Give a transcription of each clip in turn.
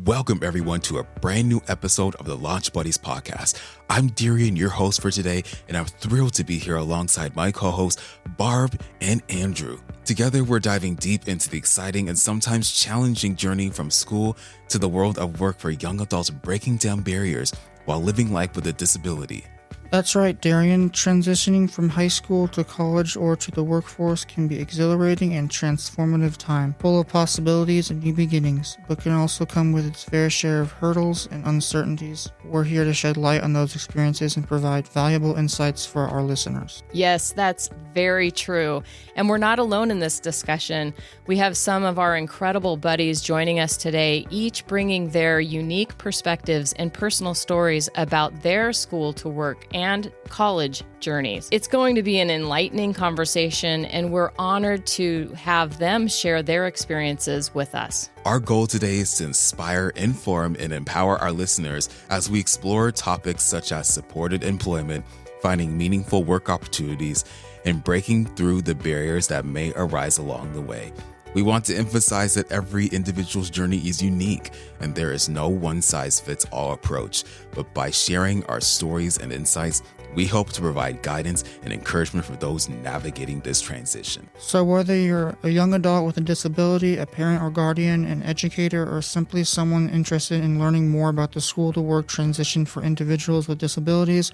Welcome, everyone, to a brand new episode of the Launch Buddies podcast. I'm Darien, your host for today, and I'm thrilled to be here alongside my co-hosts, Barb and Andrew. Together, we're diving deep into the exciting and sometimes challenging journey from school to the world of work for young adults breaking down barriers while living life with a disability. That's right, Darien. Transitioning from high school to college or to the workforce can be exhilarating and transformative time, full of possibilities and new beginnings, but can also come with its fair share of hurdles and uncertainties. We're here to shed light on those experiences and provide valuable insights for our listeners. Yes, that's very true. And we're not alone in this discussion. We have some of our incredible buddies joining us today, each bringing their unique perspectives and personal stories about their school to work and college journeys. It's going to be an enlightening conversation, and we're honored to have them share their experiences with us. Our goal today is to inspire, inform, and empower our listeners as we explore topics such as supported employment, finding meaningful work opportunities, and breaking through the barriers that may arise along the way. We want to emphasize that every individual's journey is unique and there is no one-size-fits-all approach. But by sharing our stories and insights, we hope to provide guidance and encouragement for those navigating this transition. So whether you're a young adult with a disability, a parent or guardian, an educator, or simply someone interested in learning more about the school-to-work transition for individuals with disabilities,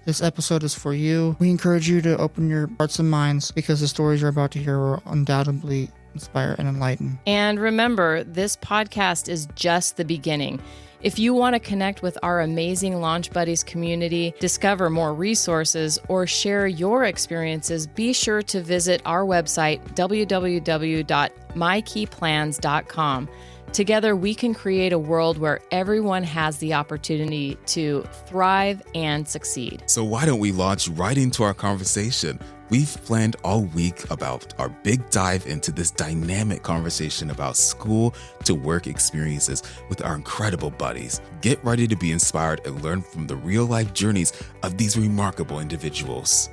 this episode is for you. We encourage you to open your hearts and minds because the stories you're about to hear will undoubtedly inspire and enlighten. And remember, this podcast is just the beginning. If you want to connect with our amazing Launch Buddies community, discover more resources, or share your experiences, be sure to visit our website, www.mykeyplans.com. Together, we can create a world where everyone has the opportunity to thrive and succeed. So why don't we launch right into our conversation? We've planned all week about our big dive into this dynamic conversation about school to work experiences with our incredible buddies. Get ready to be inspired and learn from the real life journeys of these remarkable individuals.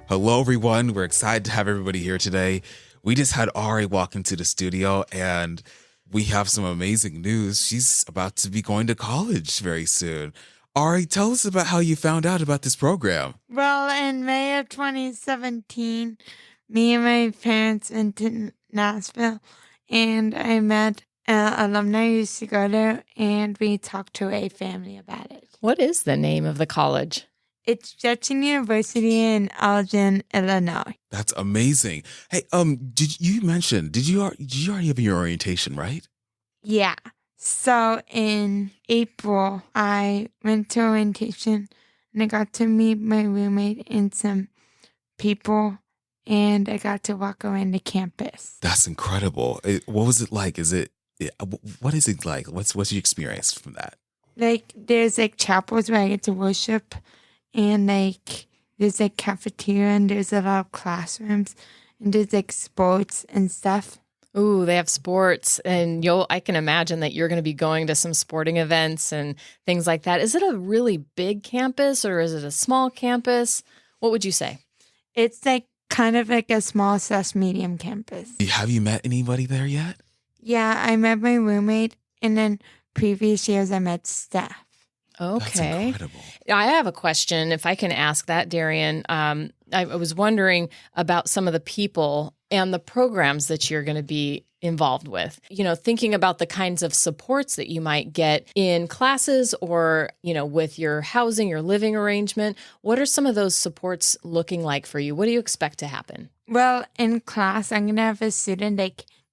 Hello, everyone. We're excited to have everybody here today. We just had Ari walk into the studio and we have some amazing news. She's about to be going to college very soon. Ari, tell us about how you found out about this program. Well, in May of 2017, me and my parents went to Nashville, and I met an alumni who used to go there, and we talked to a family about it. What is the name of the college? It's Judson University in Elgin, Illinois. That's amazing. Hey, did you already have your orientation, right? Yeah. So in April, I went to orientation and I got to meet my roommate and some people, and I got to walk around the campus. That's incredible. What was it like? What is it like? What's your experience from that? Like, there's like chapels where I get to worship, and like there's like cafeteria, and there's a lot of classrooms, and there's like sports and stuff. Ooh, they have sports, and I can imagine that you're going to be going to some sporting events and things like that. Is it a really big campus or is it a small campus? What would you say? It's like kind of like a small/medium campus. Have you met anybody there yet? Yeah, I met my roommate, and then previous years I met staff. Okay. That's incredible. I have a question, if I can ask that, Darien. I was wondering about some of the people and the programs that you're going to be involved with. You know, thinking about the kinds of supports that you might get in classes or, with your housing, your living arrangement. What are some of those supports looking like for you? What do you expect to happen? Well, in class, I'm going to have a student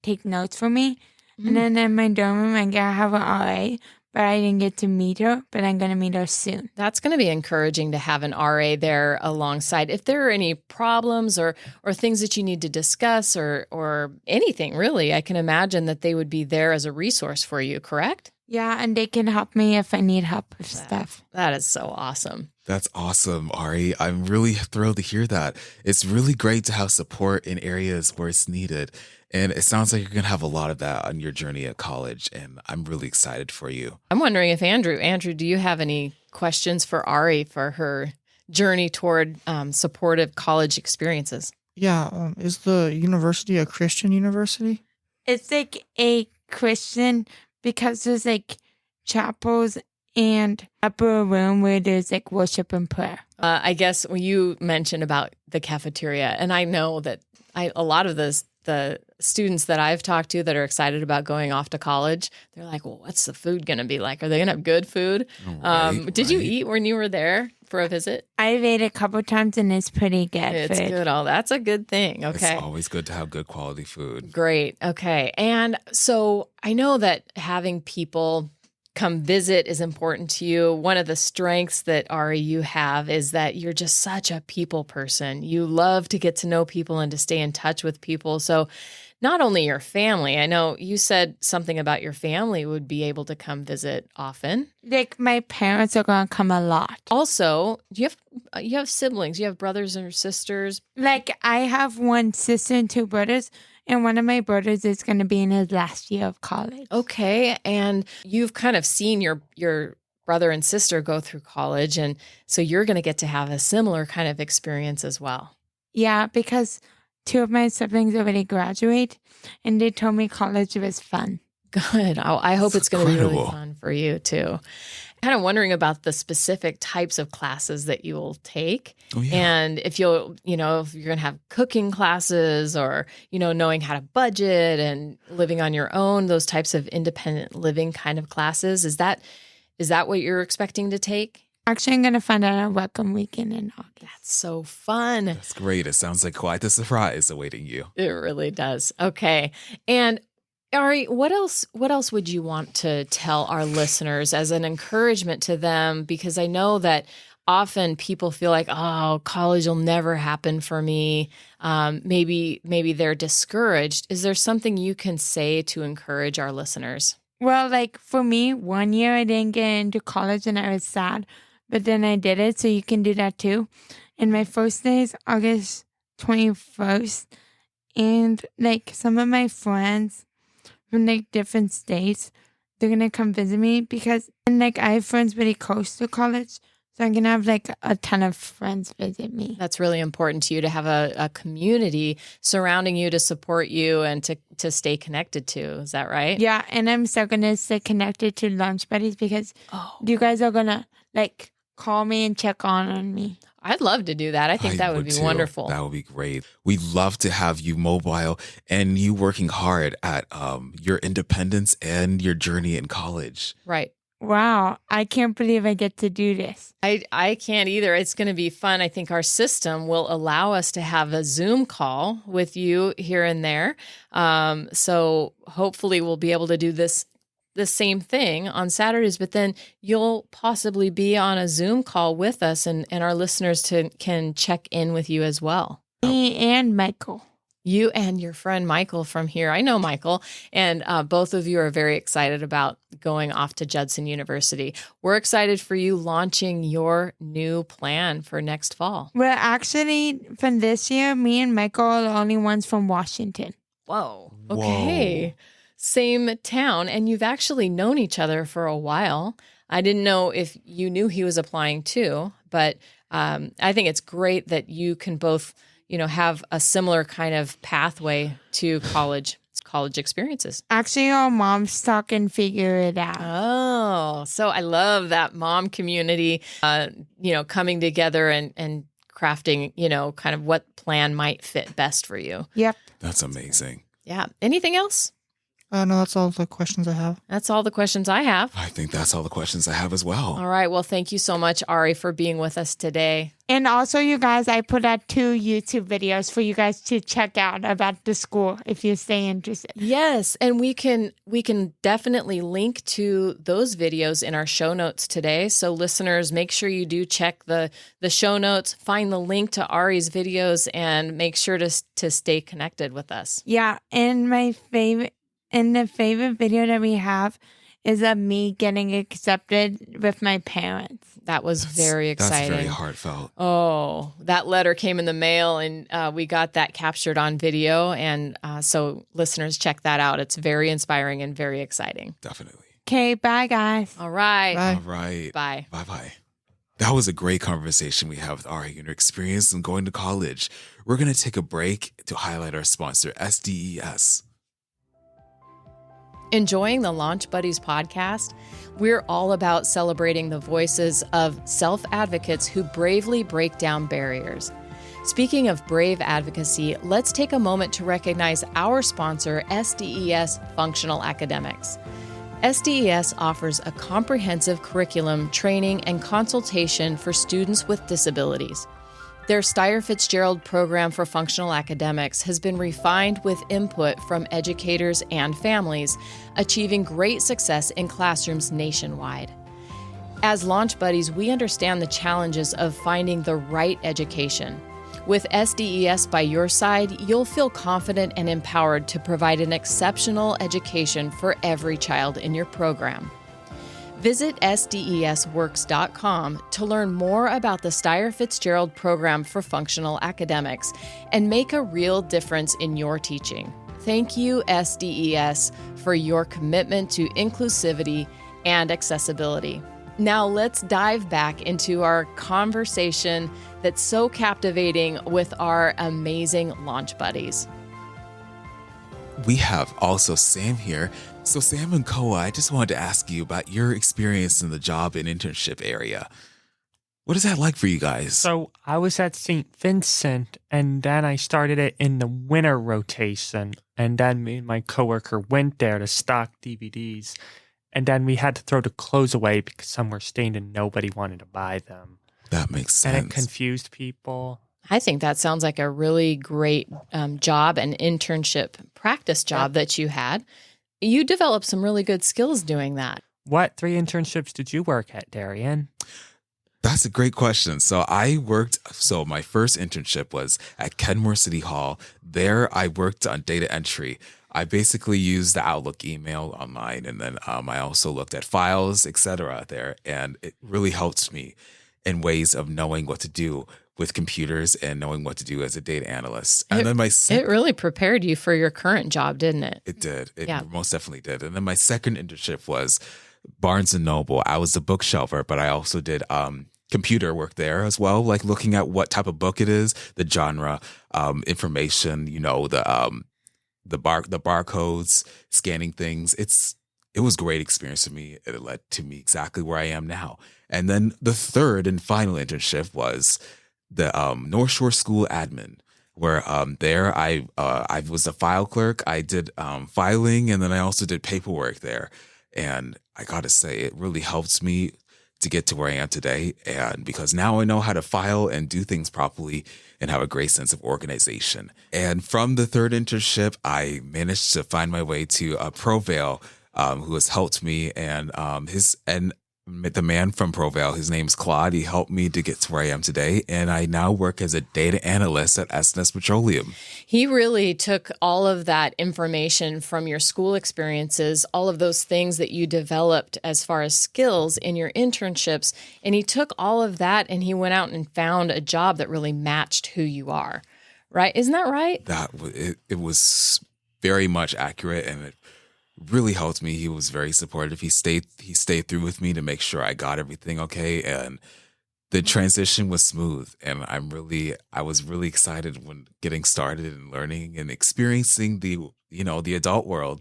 take notes for me. And then in my dorm room, I'm going to have an RA. But I didn't get to meet her, but I'm going to meet her soon. That's going to be encouraging to have an RA there alongside. If there are any problems or things that you need to discuss or anything, really, I can imagine that they would be there as a resource for you, correct? Yeah, and they can help me if I need help with stuff. That is so awesome. That's awesome, Ari. I'm really thrilled to hear that. It's really great to have support in areas where it's needed. And it sounds like you're going to have a lot of that on your journey at college. And I'm really excited for you. I'm wondering if Andrew, do you have any questions for Ari for her journey toward supportive college experiences? Yeah. Is the university a Christian university? It's like a Christian, because there's like chapels and upper room where there's like worship and prayer. I guess when you mentioned about the cafeteria, and I know that a lot of the students that I've talked to that are excited about going off to college, they're like, well, what's the food going to be like? Are they going to have good food? Did you eat when you were there for a visit? I've ate a couple times and it's pretty good. It's good. Oh, that's a good thing. Okay. It's always good to have good quality food. Great. Okay. And so I know that having people come visit is important to you. One of the strengths that Ari, you have is that you're just such a people person. You love to get to know people and to stay in touch with people. So not only your family, I know you said something about your family would be able to come visit often. Like my parents are going to come a lot. Also, you have siblings, you have brothers or sisters. Like I have one sister and two brothers. And one of my brothers is going to be in his last year of college. Okay. And you've kind of seen your brother and sister go through college. And so you're going to get to have a similar kind of experience as well. Yeah, because two of my siblings already graduate and they told me college was fun. Good. I hope it's going to be really incredible. fun for you too. Kind of wondering about the specific types of classes that you will take. Oh, yeah. And if if you're going to have cooking classes or, knowing how to budget and living on your own, those types of independent living kind of classes. Is that what you're expecting to take? Actually, I'm going to find out on Welcome Weekend in August. That's so fun. That's great. It sounds like quite the surprise awaiting you. It really does. Okay. And Ari, what else would you want to tell our listeners as an encouragement to them? Because I know that often people feel like, oh, college will never happen for me. Maybe they're discouraged. Is there something you can say to encourage our listeners? Well, like for me, 1 year I didn't get into college and I was sad, but then I did it. So you can do that too. And my first day is August 21st. And like some of my friends from like different states, they're gonna come visit me because I have friends really close to college, so I'm gonna have like a ton of friends visit me. That's really important to you to have a community surrounding you to support you and to stay connected to. Is that right? Yeah, and I'm still gonna stay connected to lunch buddies because you guys are gonna like call me and check on me. I'd love to do that. I think that would be too. wonderful. That would be great. We'd love to have you mobile and you working hard at your independence and your journey in college. Right. Wow, I can't believe I get to do this. I can't either. It's going to be fun. I think our system will allow us to have a Zoom call with you here and there. So hopefully we'll be able to do the same thing on Saturdays, but then you'll possibly be on a Zoom call with us and our listeners can check in with you as well. Me and Michael. You and your friend Michael from here. I know Michael, and both of you are very excited about going off to Judson University. We're excited for you launching your new plan for next fall. Well, actually, from this year, me and Michael are the only ones from Washington. Whoa. Okay. Same town, and you've actually known each other for a while. I didn't know if you knew he was applying too, but I think it's great that you can both, have a similar kind of pathway to college experiences. Actually, our moms talk and figure it out. Oh, so I love that mom community, coming together and crafting, kind of what plan might fit best for you. Yep. That's amazing. Yeah. Anything else? No, that's all the questions I have. That's all the questions I have. I think that's all the questions I have as well. All right. Well, thank you so much, Ari, for being with us today. And also, you guys, I put out 2 YouTube videos for you guys to check out about the school if you stay interested. Yes, and we can definitely link to those videos in our show notes today. So listeners, make sure you do check the show notes, find the link to Ari's videos, and make sure to stay connected with us. Yeah, and the favorite video that we have is of me getting accepted with my parents. That was very exciting. That's very heartfelt. Oh, that letter came in the mail and we got that captured on video. And so listeners, check that out. It's very inspiring and very exciting. Definitely. Okay, bye, guys. All right. Bye. All right. Bye. Bye-bye. That was a great conversation we had with Ari and her experience in going to college. We're going to take a break to highlight our sponsor, SDES. Enjoying the Launch Buddies podcast? We're all about celebrating the voices of self-advocates who bravely break down barriers. Speaking of brave advocacy, let's take a moment to recognize our sponsor, SDES Functional Academics. SDES offers a comprehensive curriculum, training, and consultation for students with disabilities. Their Steyer-Fitzgerald program for functional academics has been refined with input from educators and families, achieving great success in classrooms nationwide. As Launch Buddies, we understand the challenges of finding the right education. With SDES by your side, you'll feel confident and empowered to provide an exceptional education for every child in your program. Visit sdesworks.com to learn more about the Steyer-Fitzgerald program for functional academics and make a real difference in your teaching. Thank you, SDES, for your commitment to inclusivity and accessibility. Now let's dive back into our conversation that's so captivating with our amazing Launch Buddies. We have also Sam here. So Sam and Koa, I just wanted to ask you about your experience in the job and internship area. What is that like for you guys? So I was at St. Vincent, and then I started it in the winter rotation. And then me and my coworker went there to stock DVDs. And then we had to throw the clothes away because some were stained and nobody wanted to buy them. That makes sense. And it confused people. I think that sounds like a really great job and internship practice job that you had. You developed some really good skills doing that. What 3 internships did you work at, Darien? That's a great question. So my first internship was at Kenmore City Hall. There I worked on data entry. I basically used the Outlook email online, and then I also looked at files, etc. there, and it really helped me in ways of knowing what to do with computers and knowing what to do as a data analyst. And then it really prepared you for your current job, didn't it? It did. It most definitely did. And then my second internship was Barnes & Noble. I was the bookshelfer, but I also did computer work there as well, like looking at what type of book it is, the genre, information, the barcodes, scanning things. It was a great experience for me. It led to me exactly where I am now. And then the third and final internship was the North Shore School admin, where there I was a file clerk. I did filing, and then I also did paperwork there. And I got to say, it really helped me to get to where I am today. And because now I know how to file and do things properly and have a great sense of organization. And from the third internship, I managed to find my way to ProVail, who has helped me, and the man from ProVail, his name's Claude. He helped me to get to where I am today, and I now work as a data analyst at SNS Petroleum. He really took all of that information from your school experiences, all of those things that you developed as far as skills in your internships, and he took all of that and he went out and found a job that really matched who you are, right? Isn't that right? It was very much accurate, and it really helped me. He was very supportive. He stayed through with me to make sure I got everything okay, and the transition was smooth. And I was really excited when getting started and learning and experiencing the adult world.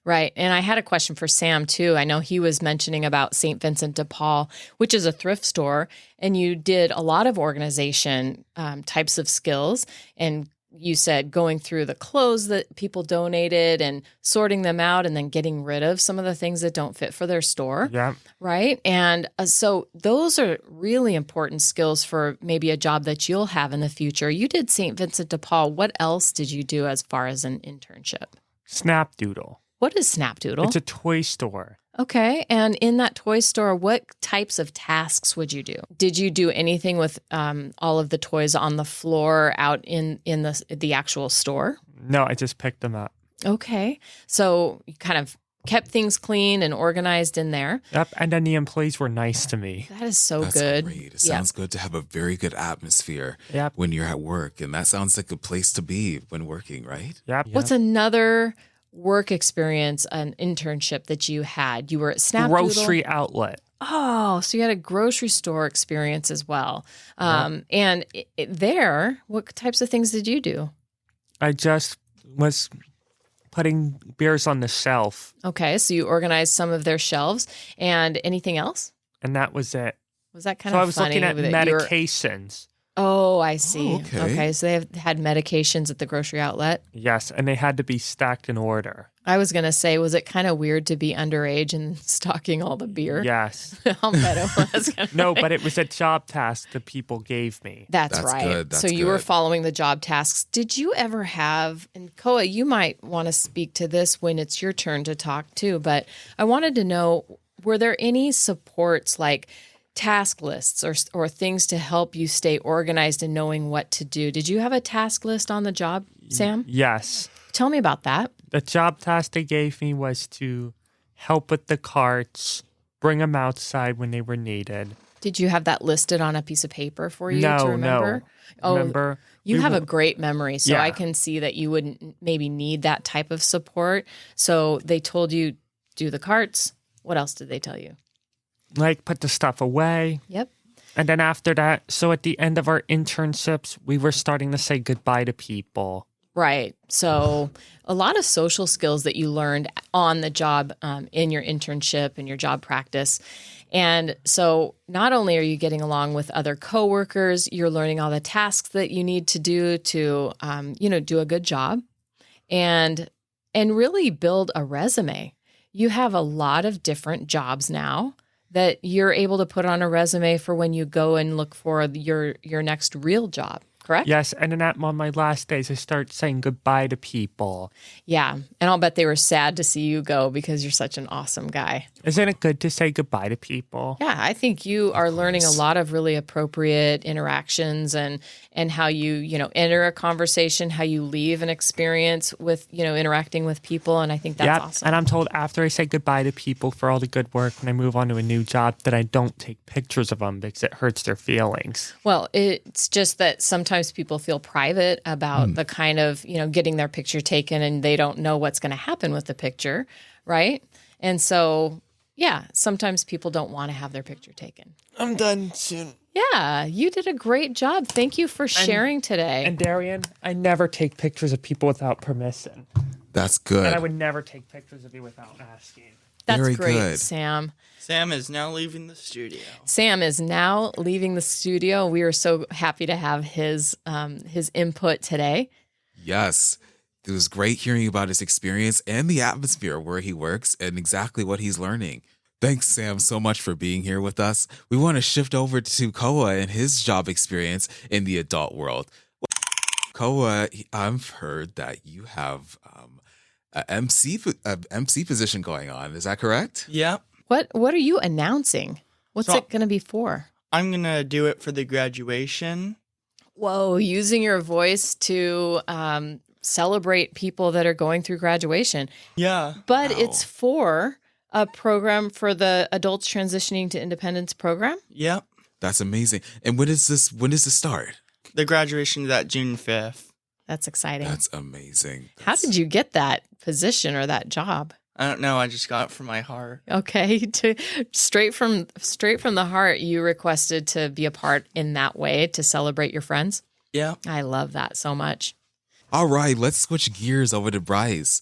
Right. And I had a question for Sam too. I know he was mentioning about St. Vincent de Paul, which is a thrift store, and you did a lot of organization types of skills, and you said going through the clothes that people donated and sorting them out and then getting rid of some of the things that don't fit for their store. Yeah. Right. And so those are really important skills for maybe a job that you'll have in the future. You did St. Vincent de Paul. What else did you do as far as an internship? Snapdoodle. What is Snapdoodle? It's a toy store. Okay. And in that toy store, what types of tasks would you do? Did you do anything with all of the toys on the floor out in the actual store? No, I just picked them up. Okay. So you kind of kept things clean and organized in there. Yep. And then the employees were nice to me. That is so That's good. Great. It sounds good to have a very good atmosphere Yep. when you're at work. And that sounds like a place to be when working, right? Yep. What's another work experience, an internship that you had? You were at Snapdoodle. Grocery outlet. Oh, so you had a grocery store experience as well. And there, what types of things did you do? I just was putting beers on the shelf, Okay, so you organized some of their shelves, and anything else? and that was it. Was that kind So of I was funny? looking at that you were- medications. Oh, I see. okay. Okay, so they had medications at the grocery outlet. Yes, and they had to be stacked in order. I was going to say, was it kind of weird to be underage and stocking all the beer? Yes. I'll bet it was. No, but it was a job task the people gave me. That's That's right. good, that's so you were good. following the job tasks. Did you ever have, and Koa, you might want to speak to this when it's your turn to talk too, but I wanted to know, were there any supports like task lists or things to help you stay organized and knowing what to do? Did you have a task list on the job, Sam? Yes. Tell me about that. The job task they gave me was to help with the carts, bring them outside when they were needed. Did you have that listed on a piece of paper for you No, to remember? no. Oh, Remember? you we have were- a great memory, so Yeah. I can see that you wouldn't maybe need that type of support. So they told you do the carts. What else did they tell you? like put the stuff away. Yep. And then after that, so at the end of our internships, we were starting to say goodbye to people. Right. So a lot of social skills that you learned on the job in your internship and your job practice. And so not only are you getting along with other coworkers, you're learning all the tasks that you need to do to, do a good job and really build a resume. You have a lot of different jobs now that you're able to put on a resume for when you go and look for your next real job, correct? Yes, and then on my last days, I started saying goodbye to people. Yeah. And I'll bet they were sad to see you go because you're such an awesome guy. Isn't it good to say goodbye to people? Yeah, I think you are learning a lot of really appropriate interactions and how you enter a conversation, how you leave an experience with, interacting with people. And I think that's awesome. And I'm told after I say goodbye to people for all the good work when I move on to a new job that I don't take pictures of them because it hurts their feelings. Well, it's just that sometimes people feel private about the kind of, getting their picture taken and they don't know what's going to happen with the picture, right? And so, yeah, sometimes people don't want to have their picture taken. I'm done soon. Yeah, you did a great job. Thank you for sharing today. And Darien, I never take pictures of people without permission. That's good. And I would never take pictures of you without asking. That's Very great, good. Sam. Sam is now leaving the studio. Sam is now leaving the studio. We are so happy to have his input today. Yes. It was great hearing about his experience and the atmosphere where he works and exactly what he's learning. Thanks, Sam, so much for being here with us. We want to shift over to Koa and his job experience in the adult world. Koa, I've heard that you have a MC position going on. Is that correct? Yep. What are you announcing? What's So- it going to be for? I'm going to do it for the graduation. Whoa, using your voice to celebrate people that are going through graduation. Yeah. But Wow. it's for a program for the Adults Transitioning to Independence program. Yep. That's amazing. And when does this start? The graduation is that June 5th. That's exciting. That's amazing. How did you get that position or that job? I don't know. I just got it from my heart. Okay, straight from the heart, you requested to be a part in that way to celebrate your friends. Yeah. I love that so much. All right, let's switch gears over to Bryce.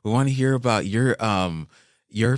We want to hear about your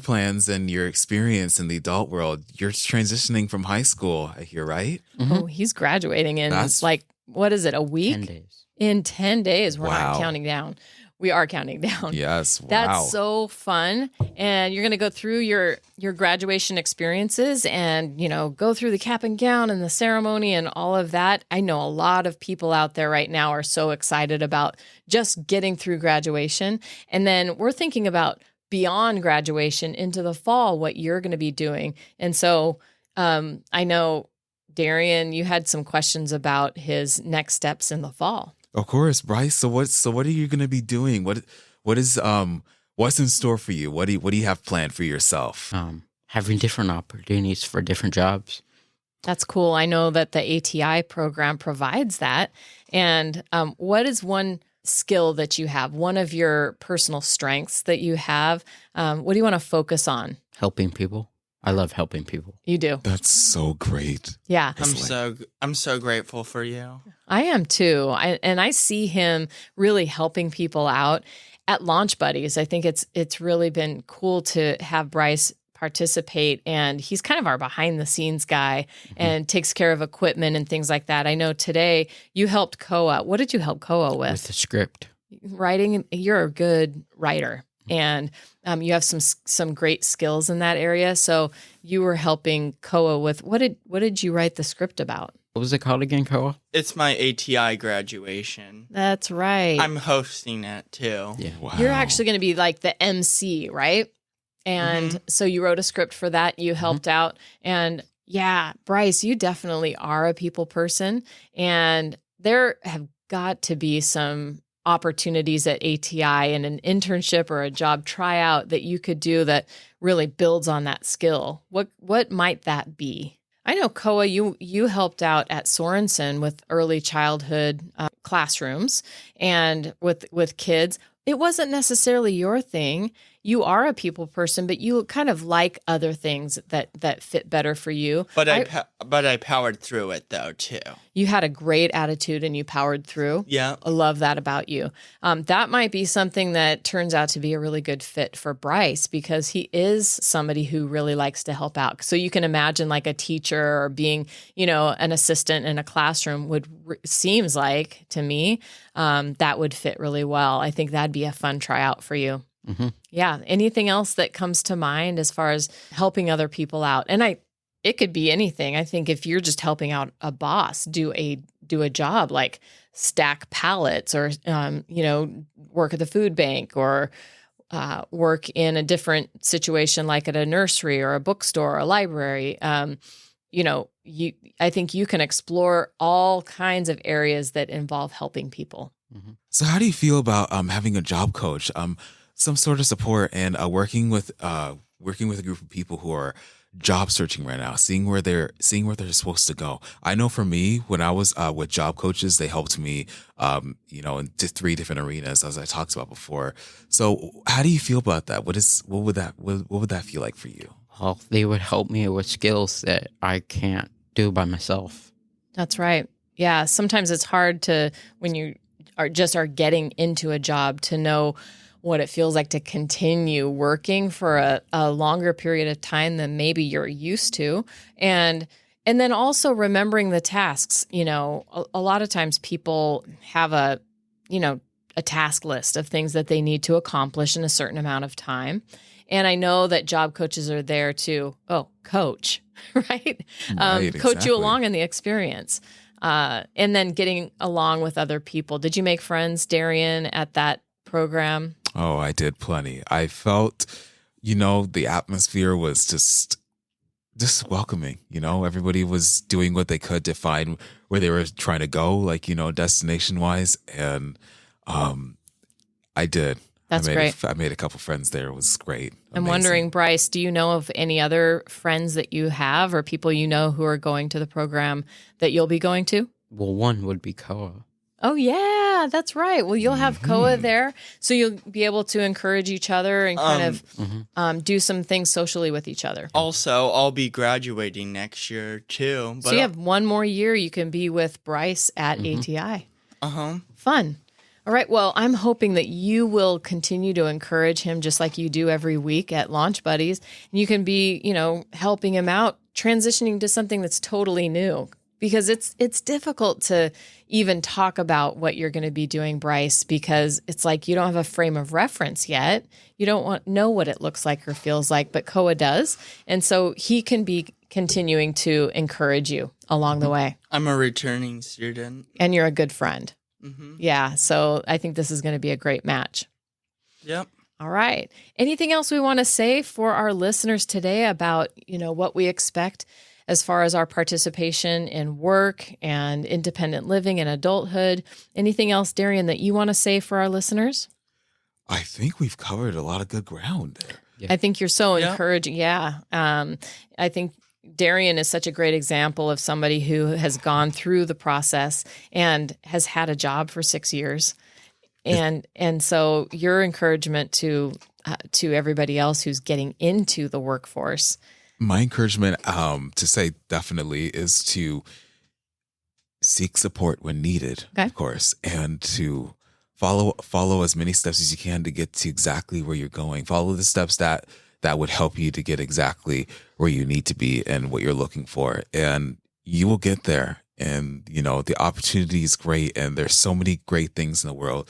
plans and your experience in the adult world. You're transitioning from high school, I hear, right? Oh, he's graduating in That's- what is it, a week? 10 days. In 10 days. We're Wow. not counting down. We are counting down. Yes. Wow. That's so fun. And you're going to go through your graduation experiences and, go through the cap and gown and the ceremony and all of that. I know a lot of people out there right now are so excited about just getting through graduation. And then we're thinking about beyond graduation into the fall, what you're going to be doing. And so I know, Darien, you had some questions about his next steps in the fall. Of course, Bryce. So what are you going to be doing? What's in store for you? What do you have planned for yourself? Having different opportunities for different jobs. That's cool. I know that the ATI program provides that. And what is one skill that you have, one of your personal strengths that you have? What do you want to focus on? Helping people. I love helping people. You do. That's so great. Yeah. I'm so grateful for you. I am too. I see him really helping people out. at Launch Buddies, I think it's really been cool to have Bryce participate, and he's kind of our behind the scenes guy and takes care of equipment and things like that. I know today you helped Koa. What did you help Koa with? With the script. Writing. You're a good writer, and you have some great skills in that area. So you were helping Koa with what did you write the script about? What was it called again, Koa? It's my ATI graduation. That's right. I'm hosting it too. Yeah. Wow. You're actually going to be like the MC, right? And so you wrote a script for that. You helped out. And yeah, Bryce, you definitely are a people person. And there have got to be some opportunities at ATI and an internship or a job tryout that you could do that really builds on that skill. What might that be? I know, Koa, you helped out at Sorensen with early childhood classrooms and with kids. It wasn't necessarily your thing. You are a people person, but you kind of like other things that fit better for you. But I powered through it though too. You had a great attitude and you powered through. Yeah. I love that about you. That might be something that turns out to be a really good fit for Bryce because he is somebody who really likes to help out. So you can imagine like a teacher or being, an assistant in a classroom seems like to me that would fit really well. I think that'd be a fun tryout for you. Mm-hmm. Yeah. Anything else that comes to mind as far as helping other people out? And it could be anything. I think if you're just helping out a boss, do a job like stack pallets or, work at the food bank or work in a different situation like at a nursery or a bookstore or a library. I think you can explore all kinds of areas that involve helping people. Mm-hmm. So how do you feel about having a job coach, some sort of support, and working with a group of people who are job searching right now, seeing where they're supposed to go? I know for me, when I was with job coaches, they helped me, in 3 different arenas, as I talked about before. So how do you feel about that? What would that feel like for you? Well, they would help me with skills that I can't do by myself. That's right. Yeah. Sometimes it's hard when you are getting into a job to know what it feels like to continue working for a longer period of time than maybe you're used to. And then also remembering the tasks. A lot of times people have a task list of things that they need to accomplish in a certain amount of time. And I know that job coaches are there to, coach, right? Right, Coach you exactly. along in the experience. And then getting along with other people. Did you make friends, Darien, at that program? Oh, I did plenty. I felt, the atmosphere was just welcoming. Everybody was doing what they could to find where they were trying to go, destination wise. And I did. That's great. I made a couple friends there. It was great. I'm Amazing. wondering, Bryce, do you know of any other friends that you have or people who are going to the program that you'll be going to? Well, one would be Koa. Oh, yeah, that's right. Well, you'll have Koa there, so you'll be able to encourage each other and kind of do some things socially with each other. Also, I'll be graduating next year too. But So you have one more year you can be with Bryce at ATI. Fun. All right. Well, I'm hoping that you will continue to encourage him just like you do every week at Launch Buddies. And you can be, helping him out, transitioning to something that's totally new. Because it's difficult to even talk about what you're going to be doing, Bryce, because it's like you don't have a frame of reference yet. You don't know what it looks like or feels like, but Koa does. And so he can be continuing to encourage you along the way. I'm a returning student. And you're a good friend. Yeah. So I think this is going to be a great match. Yep. All right. Anything else we want to say for our listeners today about, what we expect as far as our participation in work and independent living and adulthood? Anything else, Darien, that you want to say for our listeners? I think we've covered a lot of good ground there. Yeah. I think you're so encouraging. Yeah. I think Darien is such a great example of somebody who has gone through the process and has had a job for 6 years. And so your encouragement to everybody else who's getting into the workforce. My encouragement to say definitely is to seek support when needed, Okay. of course, and to follow as many steps as you can to get to exactly where you're going. Follow the steps that would help you to get exactly where you need to be and what you're looking for. And you will get there. And, the opportunity is great. And there's so many great things in the world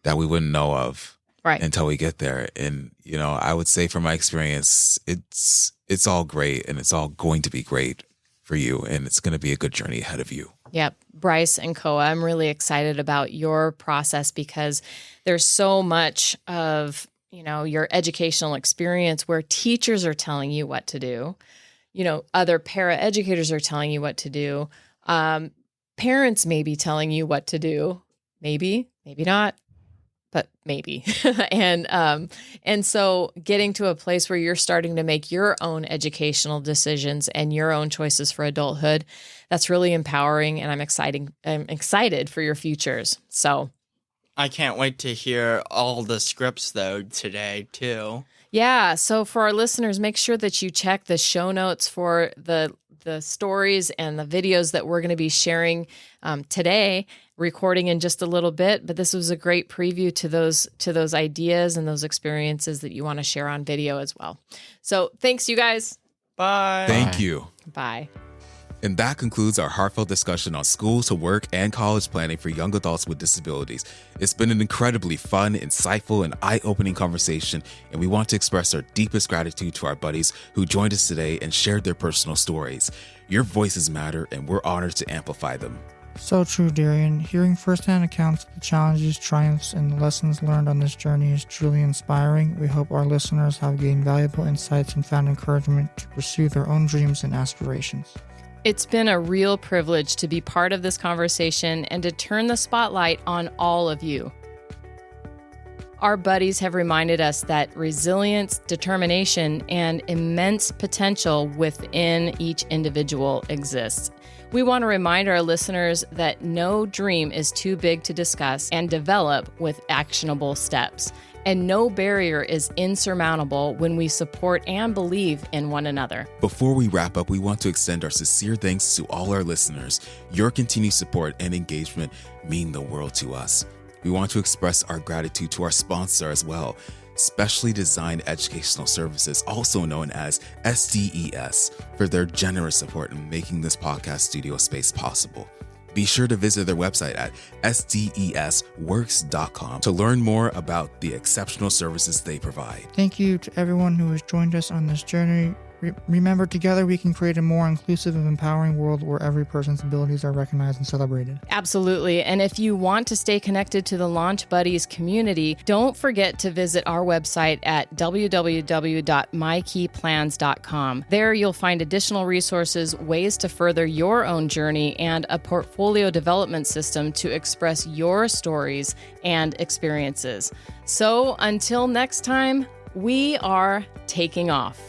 that we wouldn't know of until we get there. And, I would say from my experience, it's all great and it's all going to be great for you. And it's going to be a good journey ahead of you. Yep. Bryce and Koa, I'm really excited about your process because there's so much of, your educational experience where teachers are telling you what to do. Other paraeducators are telling you what to do. Parents may be telling you what to do. Maybe not, but maybe. And so getting to a place where you're starting to make your own educational decisions and your own choices for adulthood, that's really empowering, and I'm excited for your futures. So I can't wait to hear all the scripts though today too. Yeah. So for our listeners, make sure that you check the show notes for the stories and the videos that we're going to be sharing today, recording in just a little bit. But this was a great preview to those ideas and those experiences that you want to share on video as well. So thanks, you guys. Bye. Thank you. Bye. And that concludes our heartfelt discussion on school to work and college planning for young adults with disabilities. It's been an incredibly fun, insightful, and eye-opening conversation, and we want to express our deepest gratitude to our buddies who joined us today and shared their personal stories. Your voices matter, and we're honored to amplify them. So true, Darien. Hearing firsthand accounts of the challenges, triumphs, and the lessons learned on this journey is truly inspiring. We hope our listeners have gained valuable insights and found encouragement to pursue their own dreams and aspirations. It's been a real privilege to be part of this conversation and to turn the spotlight on all of you. Our buddies have reminded us that resilience, determination, and immense potential within each individual exists. We want to remind our listeners that no dream is too big to discuss and develop with actionable steps. And no barrier is insurmountable when we support and believe in one another. Before we wrap up, we want to extend our sincere thanks to all our listeners. Your continued support and engagement mean the world to us. We want to express our gratitude to our sponsor as well, Specially Designed Educational Services, also known as SDES, for their generous support in making this podcast studio space possible. Be sure to visit their website at sdesworks.com to learn more about the exceptional services they provide. Thank you to everyone who has joined us on this journey. Remember, together we can create a more inclusive and empowering world where every person's abilities are recognized and celebrated. Absolutely. And if you want to stay connected to the Launch Buddies community, don't forget to visit our website at www.mykeyplans.com. There you'll find additional resources, ways to further your own journey, and a portfolio development system to express your stories and experiences. So until next time, we are taking off.